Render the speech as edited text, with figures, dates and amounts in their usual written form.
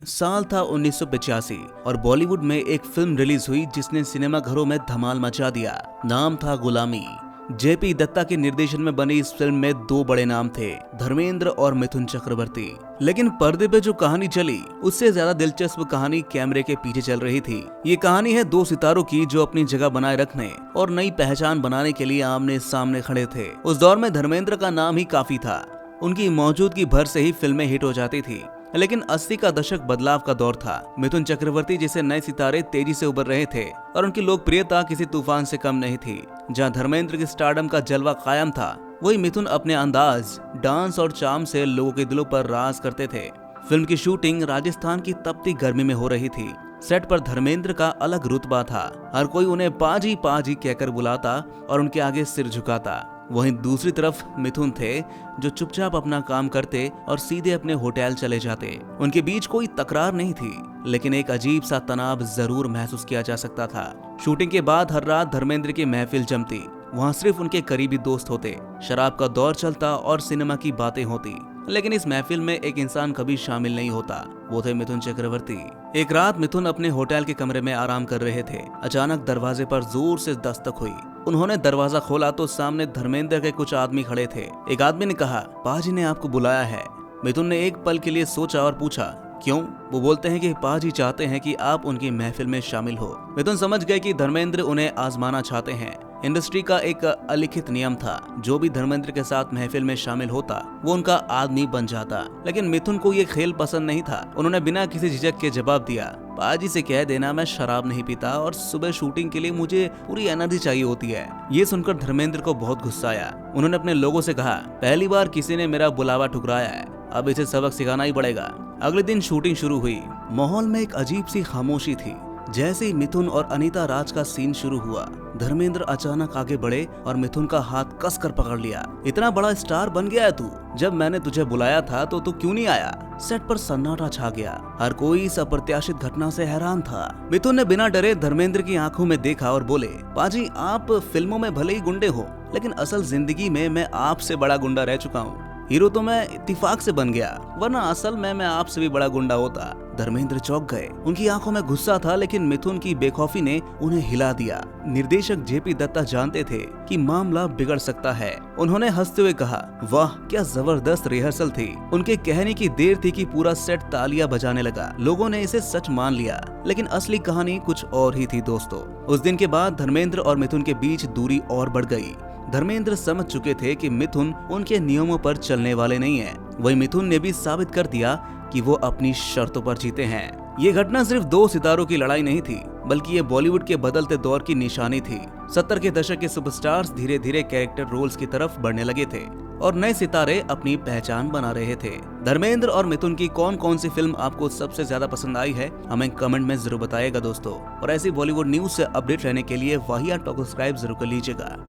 साल था 1985 और बॉलीवुड में एक फिल्म रिलीज हुई जिसने सिनेमा घरों में धमाल मचा दिया। नाम था गुलामी। जेपी दत्ता के निर्देशन में बनी इस फिल्म में दो बड़े नाम थे, धर्मेंद्र और मिथुन चक्रवर्ती। लेकिन पर्दे पे जो कहानी चली उससे ज्यादा दिलचस्प कहानी कैमरे के पीछे चल रही थी। ये कहानी है दो सितारों की जो अपनी जगह बनाए रखने और नई पहचान बनाने के लिए आमने सामने खड़े थे। उस दौर में धर्मेंद्र का नाम ही काफी था, उनकी मौजूदगी भर से ही फिल्में हिट हो जाती थी। लेकिन 80 का दशक बदलाव का दौर था। मिथुन चक्रवर्ती जैसे नए सितारे तेजी से उभर रहे थे और उनकी लोकप्रियता किसी तूफान से कम नहीं थी। जहां धर्मेंद्र की स्टारडम का जलवा कायम था, वही मिथुन अपने अंदाज, डांस और चार्म से लोगों के दिलों पर राज करते थे। फिल्म की शूटिंग राजस्थान की तपती गर्मी में हो रही थी। सेट पर धर्मेंद्र का अलग रुतबा था, हर कोई उन्हें पाजी पाजी कहकर बुलाता और उनके आगे सिर झुकाता। वहीं दूसरी तरफ मिथुन थे जो चुपचाप अपना काम करते और सीधे अपने होटल चले जाते। उनके बीच कोई तकरार नहीं थी, लेकिन एक अजीब सा तनाव जरूर महसूस किया जा सकता था। शूटिंग के बाद हर रात धर्मेंद्र की महफिल जमती। वहाँ सिर्फ उनके करीबी दोस्त होते, शराब का दौर चलता और सिनेमा की बातें होती। लेकिन इस महफिल में एक इंसान कभी शामिल नहीं होता, वो थे मिथुन चक्रवर्ती। एक रात मिथुन अपने होटल के कमरे में आराम कर रहे थे। अचानक दरवाजे पर जोर से दस्तक हुई। उन्होंने दरवाजा खोला तो सामने धर्मेंद्र के कुछ आदमी खड़े थे। एक आदमी ने कहा, पाजी ने आपको बुलाया है। मिथुन ने एक पल के लिए सोचा और पूछा, क्यों? वो बोलते हैं कि पाजी चाहते हैं कि आप उनकी महफिल में शामिल हो। मिथुन समझ गए कि धर्मेंद्र उन्हें आजमाना चाहते हैं। इंडस्ट्री का एक अलिखित नियम था, जो भी धर्मेंद्र के साथ महफिल में शामिल होता वो उनका आदमी बन जाता। लेकिन मिथुन को ये खेल पसंद नहीं था। उन्होंने बिना किसी झिझक के जवाब दिया, पाजी से कह देना मैं शराब नहीं पीता और सुबह शूटिंग के लिए मुझे पूरी एनर्जी चाहिए होती है। ये सुनकर धर्मेंद्र को बहुत गुस्सा आया। उन्होंने अपने लोगों से कहा, पहली बार किसी ने मेरा बुलावा ठुकराया है, अब इसे सबक सिखाना ही पड़ेगा। अगले दिन शूटिंग शुरू हुई। माहौल में एक अजीब सी खामोशी थी। जैसे ही मिथुन और अनीता राज का सीन शुरू हुआ, धर्मेंद्र अचानक आगे बढ़े और मिथुन का हाथ कसकर पकड़ लिया। इतना बड़ा स्टार बन गया है तू, जब मैंने तुझे बुलाया था तो तू क्यों नहीं आया? सेट पर सन्नाटा छा गया। हर कोई इस अप्रत्याशित घटना से हैरान था। मिथुन ने बिना डरे धर्मेंद्र की आंखों में देखा और बोले, पाजी आप फिल्मों में भले ही गुंडे हो, लेकिन असल जिंदगी में मैं आपसे बड़ा गुंडा रह चुका हूँ। हीरो तो मैं इत्तेफाक से बन गया, वरना असल में मैं आपसे भी बड़ा गुंडा होता। धर्मेंद्र चौंक गए। उनकी आंखों में गुस्सा था, लेकिन मिथुन की बेखौफी ने उन्हें हिला दिया। निर्देशक जेपी दत्ता जानते थे कि मामला बिगड़ सकता है। उन्होंने हंसते हुए कहा, वाह क्या जबरदस्त रिहर्सल थी। उनके कहने की देर थी कि पूरा सेट तालियां बजाने लगा। लोगों ने इसे सच मान लिया, लेकिन असली कहानी कुछ और ही थी दोस्तों। उस दिन के बाद धर्मेंद्र और मिथुन के बीच दूरी और बढ़ गई। धर्मेंद्र समझ चुके थे कि मिथुन उनके नियमों पर चलने वाले नहीं हैं। वही मिथुन ने भी साबित कर दिया कि वो अपनी शर्तों पर जीते हैं। ये घटना सिर्फ दो सितारों की लड़ाई नहीं थी, बल्कि ये बॉलीवुड के बदलते दौर की निशानी थी। 70 के दशक के सुपरस्टार्स धीरे धीरे कैरेक्टर रोल्स की तरफ बढ़ने लगे थे और नए सितारे अपनी पहचान बना रहे थे। धर्मेंद्र और मिथुन की कौन कौन सी फिल्म आपको सबसे ज्यादा पसंद आई है, हमें कमेंट में जरूर बताइएगा दोस्तों। और ऐसी बॉलीवुड न्यूज से अपडेट रहने के लिए वाहियात टॉक सब्सक्राइब जरूर कर लीजिएगा।